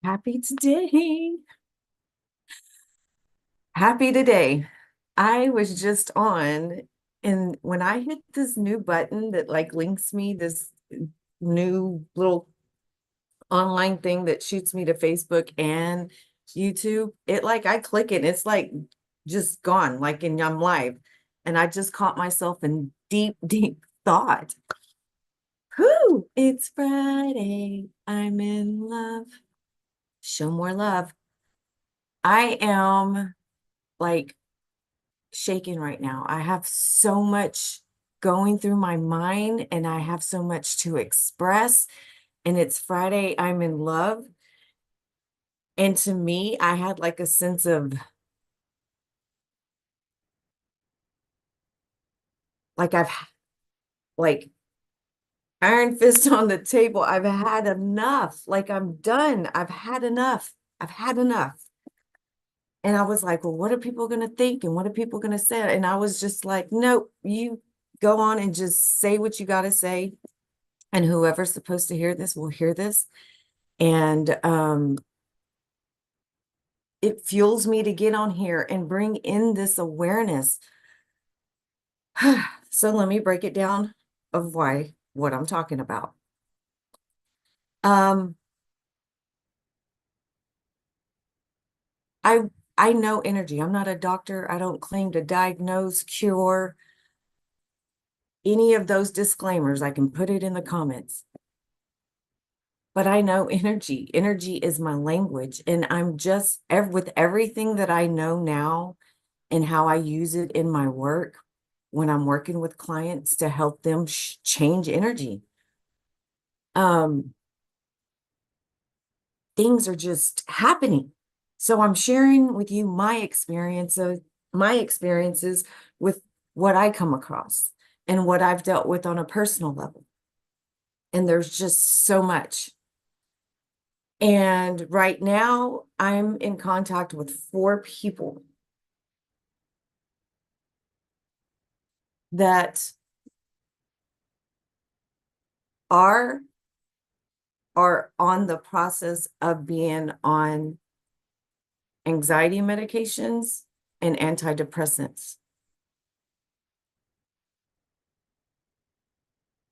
Happy today. Happy today. I was just on, and when I hit this new button that like links me this new little online thing that shoots me to Facebook and YouTube, it like I click it, it's like just gone, like and I'm live. And I just caught myself in deep, deep thought. Whoo, it's Friday. I'm in love. Show more love. I am like shaken right now. I have so much going through my mind and I have so much to express. And it's Friday, I'm in love. And to me, I had like a sense of like like iron fist on the table. I've had enough. Like I'm done. I've had enough. I've had enough. And I was like, well, what are people going to think? And what are people going to say? And I was just like, nope, you go on and just say what you got to say. And whoever's supposed to hear this will hear this. And it fuels me to get on here and bring in this awareness. So let me break it down of what I'm talking about. Um, I I know energy. I'm not a doctor. I don't claim to diagnose, cure any of those disclaimers. I can put it in the comments. But I know energy. Energy is my language. And I'm just with everything that I know now and how I use it in my work when I'm working with clients to help them change energy. Um, things are just happening. So I'm sharing with you my experiences with what I come across and what I've dealt with on a personal level. And there's just so much. And right now, I'm in contact with 4 people that are are on the process of being on anxiety medications and antidepressants.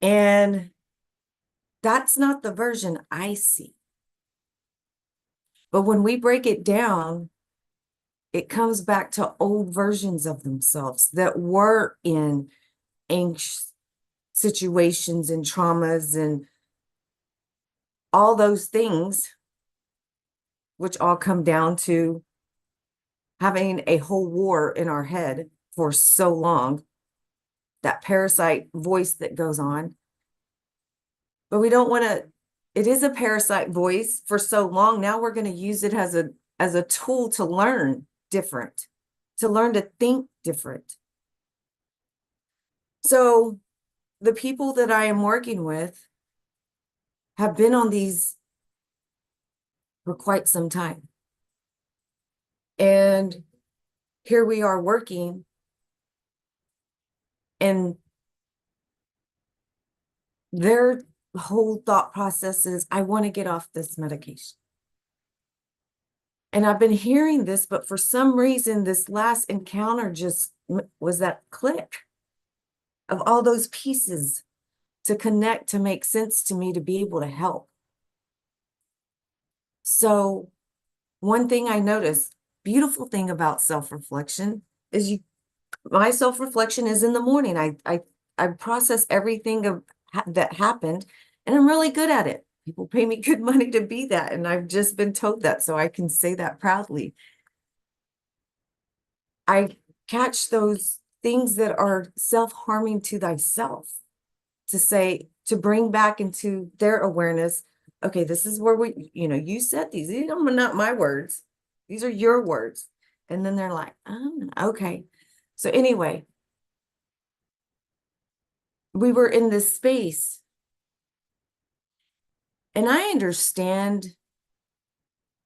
And that's not the version I see. But when we break it down, it comes back to old versions of themselves that were in anxious situations and traumas and all those things, which all come down to having a whole war in our head for so long, that parasite voice that goes on. But we don't want to, it is a parasite voice for so long. Now we're going to use it as a tool to learn different, to learn to think different. So the people that I am working with have been on these for quite some time. And here we are working, and their whole thought process is, I want to get off this medication. And I've been hearing this, but for some reason, this last encounter just was that click of all those pieces to connect, to make sense to me, to be able to help. So one thing I noticed, beautiful thing about self-reflection is my self-reflection is in the morning. I process everything that happened, and I'm really good at it. People pay me good money to be that, and I've just been told that, so I can say that proudly. I catch those things that are self-harming to thyself, to say, to bring back into their awareness, okay, this is where you said these are not my words. These are your words. And then they're like, oh, okay. So anyway, we were in this space, and I understand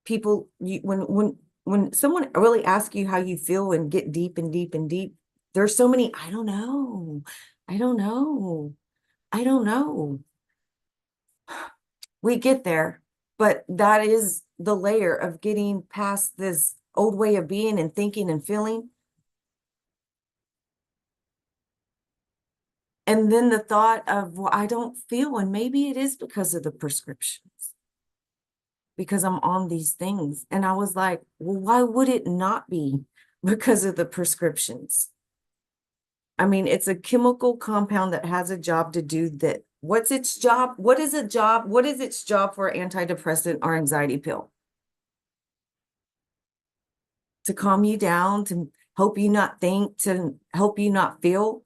people, when someone really asks you how you feel and get deep and deep and deep, there's so many, I don't know, I don't know, I don't know. We get there, But that is the layer of getting past this old way of being and thinking and feeling. And then the thought of, well, I don't feel, and maybe it is because of the prescriptions, because I'm on these things. And I was like, well, why would it not be because of the prescriptions? I mean, it's a chemical compound that has a job to do that. What's its job? What is a job? What is its job for an antidepressant or anxiety pill? To calm you down, to help you not think, to help you not feel.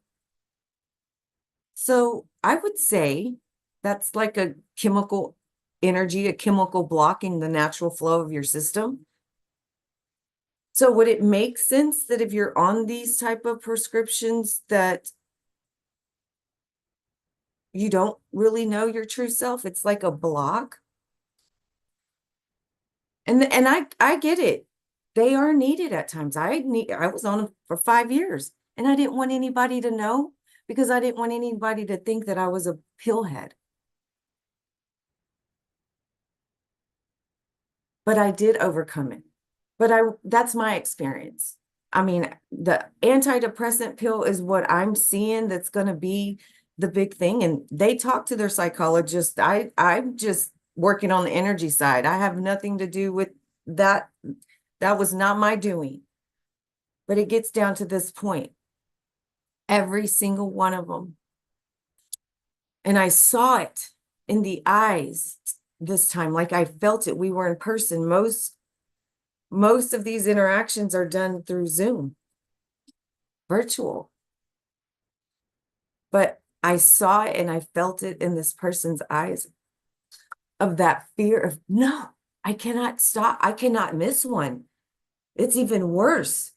So I would say that's like a chemical energy, a chemical blocking the natural flow of your system. So would it make sense that if you're on these type of prescriptions that you don't really know your true self? It's like a block. And I get it. They are needed at times. I was on them for 5 years and I didn't want anybody to know because I didn't want anybody to think that I was a pillhead. But I did overcome it. But that's my experience. I mean, the antidepressant pill is what I'm seeing that's going to be the big thing. And they talk to their psychologist. I'm just working on the energy side. I have nothing to do with that. That was not my doing. But it gets down to this point. Every single one of them. And I saw it in the eyes this time, like I felt it. We were in person. Most of these interactions are done through Zoom, virtual. But I saw it and I felt it in this person's eyes of that fear of, no, I cannot stop. I cannot miss one. It's even worse.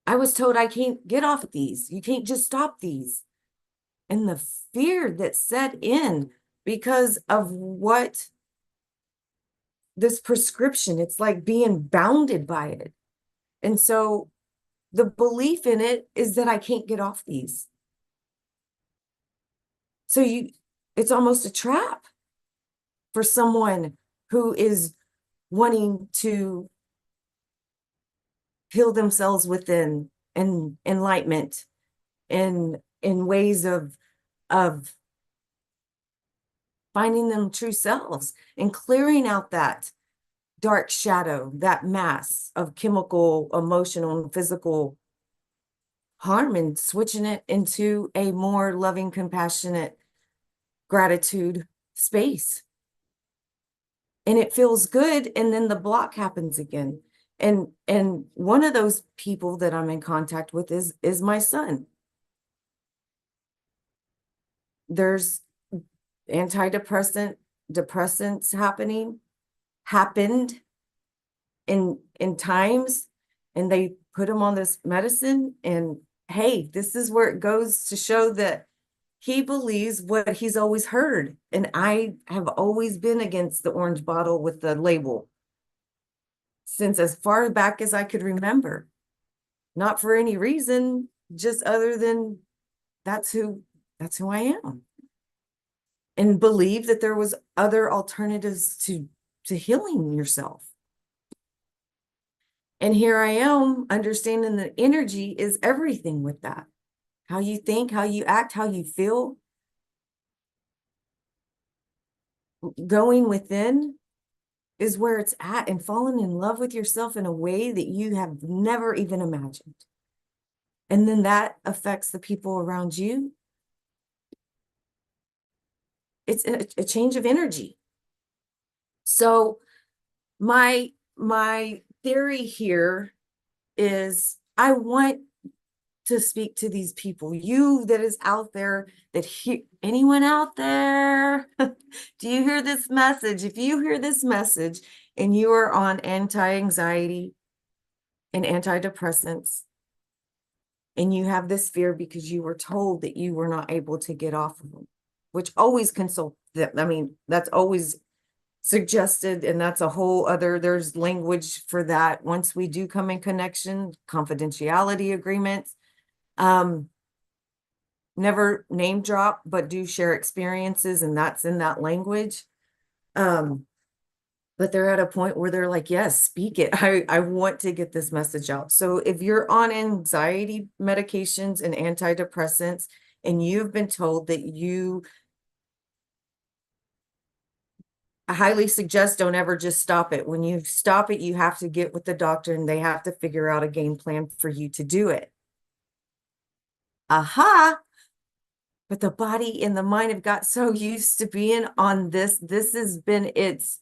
I was told I can't get off these. You can't just stop these. And the fear that set in because of what this prescription, it's like being bounded by it. And so the belief in it is that I can't get off these. So it's almost a trap for someone who is wanting to heal themselves within and enlightenment in ways of finding them true selves and clearing out that dark shadow, that mass of chemical, emotional, and physical harm and switching it into a more loving, compassionate gratitude space. And it feels good. And then the block happens again. And one of those people that I'm in contact with is my son. There's depressants happened in times, and they put him on this medicine. And hey, this is where it goes to show that he believes what he's always heard. And I have always been against the orange bottle with the label since as far back as I could remember. Not for any reason, just other than that's who I am. And believe that there was other alternatives to healing yourself. And here I am understanding that energy is everything with that. How you think, how you act, how you feel. Going within is where it's at, and falling in love with yourself in a way that you have never even imagined. And then that affects the people around you. It's a change of energy. So my theory here is I want to speak to these people, you that is out there, anyone out there, do you hear this message? If you hear this message and you are on anti-anxiety and antidepressants, and you have this fear because you were told that you were not able to get off of them, which always consult them. I mean, that's always suggested, and that's a whole other, there's language for that. Once we do come in connection, confidentiality agreements, never name drop, but do share experiences, and that's in that language. Um, but they're at a point where they're like, yes, speak it. I want to get this message out. So if you're on anxiety medications and antidepressants, and you've been told that I highly suggest don't ever just stop it. When you stop it, you have to get with the doctor and they have to figure out a game plan for you to do it. Aha. But the body and the mind have got so used to being on this. This has been its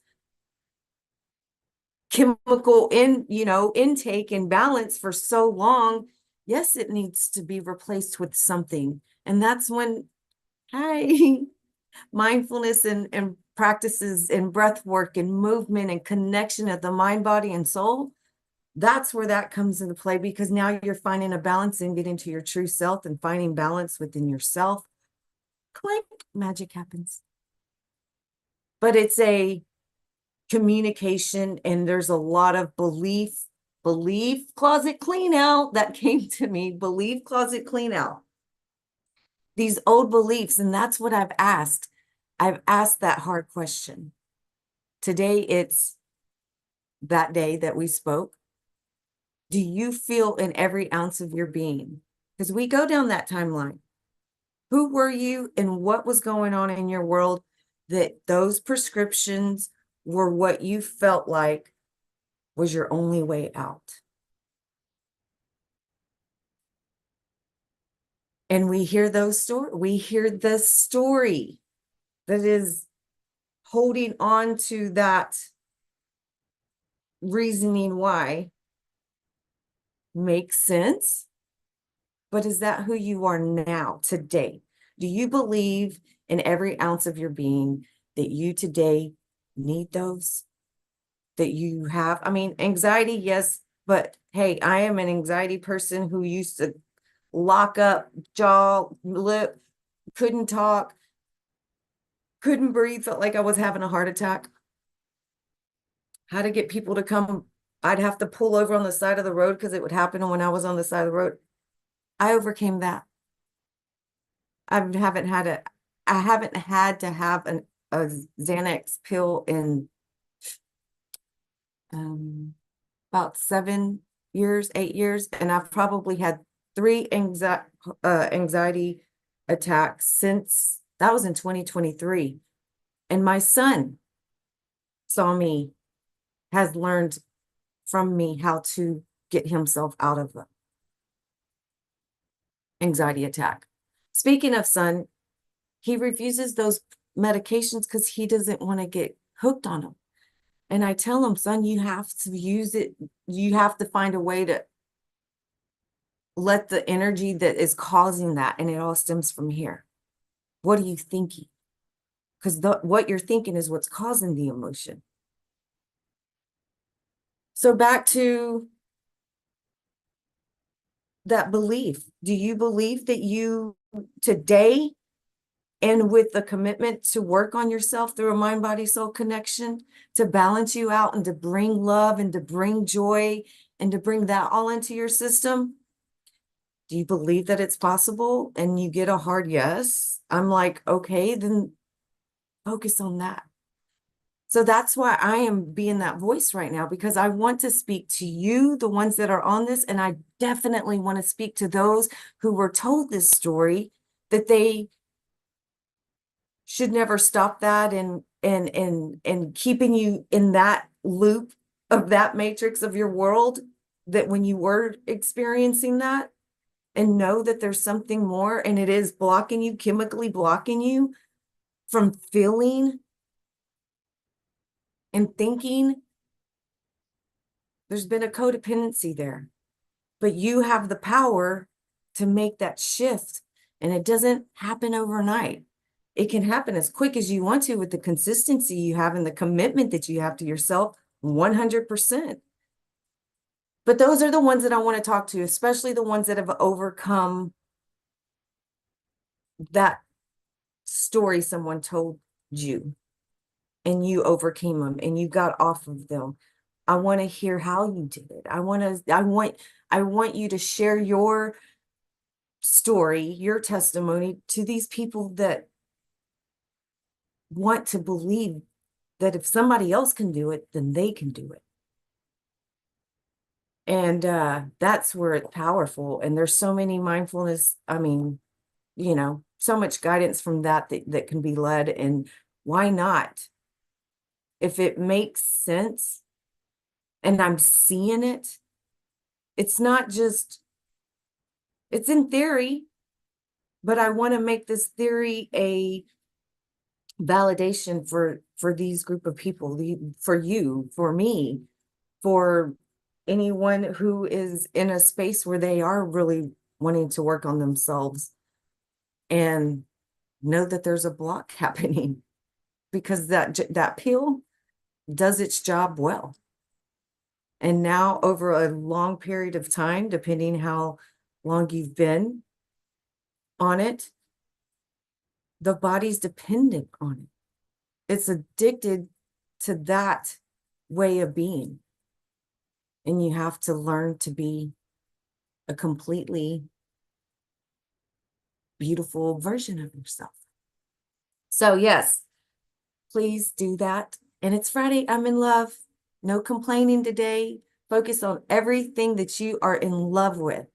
chemical intake and balance for so long. Yes, it needs to be replaced with something. And that's when, hi, mindfulness and practices and breath work and movement and connection of the mind, body, and soul. That's where that comes into play, because now you're finding a balance and getting to your true self and finding balance within yourself. Clink, magic happens. But it's a communication, and there's a lot of belief closet clean out that came to me. Belief closet clean out these old beliefs. And that's what I've asked that hard question. Today, it's that day that we spoke. Do you feel in every ounce of your being? Because we go down that timeline. Who were you and what was going on in your world that those prescriptions were what you felt like was your only way out? And we hear we hear the story that is holding on to that reasoning why makes sense. But is that who you are now, today? Do you believe in every ounce of your being that you today need those? That you have? I mean, anxiety, yes, but hey, I am an anxiety person who used to lock up, jaw, lip, couldn't talk, couldn't breathe, felt like I was having a heart attack. How to get people to come, I'd have to pull over on the side of the road because it would happen when I was on the side of the road. I overcame that. I haven't had to have a Xanax pill in about 7 years, 8 years, and I've probably had three anxiety attacks since that was in 2023. And my son has learned from me how to get himself out of the anxiety attack. Speaking of son, he refuses those medications because he doesn't want to get hooked on them. And I tell him, son, you have to use it. You have to find a way to let the energy that is causing that, and it all stems from here. What are you thinking? Because what you're thinking is what's causing the emotion. So back to that belief. Do you believe that you today, and with the commitment to work on yourself through a mind, body, soul connection, to balance you out and to bring love and to bring joy and to bring that all into your system? Do you believe that it's possible? And you get a hard yes. I'm like, okay, then focus on that. So that's why I am being that voice right now, because I want to speak to you, the ones that are on this, and I definitely want to speak to those who were told this story that they should never stop that, and keeping you in that loop of that matrix of your world, that when you were experiencing that, and know that there's something more, and it is blocking you, chemically blocking you from feeling and thinking. There's been a codependency there, but you have the power to make that shift, and it doesn't happen overnight. It can happen as quick as you want to with the consistency you have and the commitment that you have to yourself, 100%. But those are the ones that I want to talk to, especially the ones that have overcome that story someone told you, and you overcame them and you got off of them. I want to hear how you did it. I want you to share your story, your testimony to these people that want to believe that if somebody else can do it, then they can do it. And that's where it's powerful. And there's so many mindfulness, I mean, so much guidance from that can be led. And why not? If it makes sense and I'm seeing it, it's not just, it's in theory, but I want to make this theory a validation for these group of people, for you, for me, for anyone who is in a space where they are really wanting to work on themselves and know that there's a block happening, because that pill does its job well. And now over a long period of time, depending how long you've been on it, the body's dependent on it. It's addicted to that way of being. And you have to learn to be a completely beautiful version of yourself. So yes, please do that. And it's Friday. I'm in love. No complaining today. Focus on everything that you are in love with.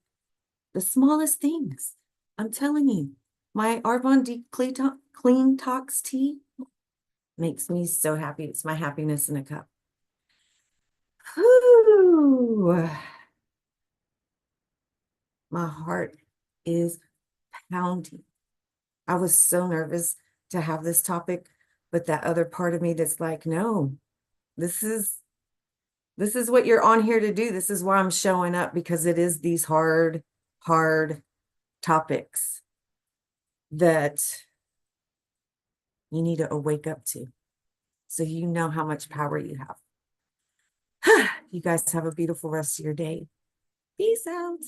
The smallest things. I'm telling you, my Arbonne Deep Clean Tox tea makes me so happy. It's my happiness in a cup. Whew. My heart is pounding. I was so nervous to have this topic, but that other part of me that's like, no, this is what you're on here to do. This is why I'm showing up, because it is these hard topics that you need to wake up to, so you know how much power you have. You guys have a beautiful rest of your day. Peace out.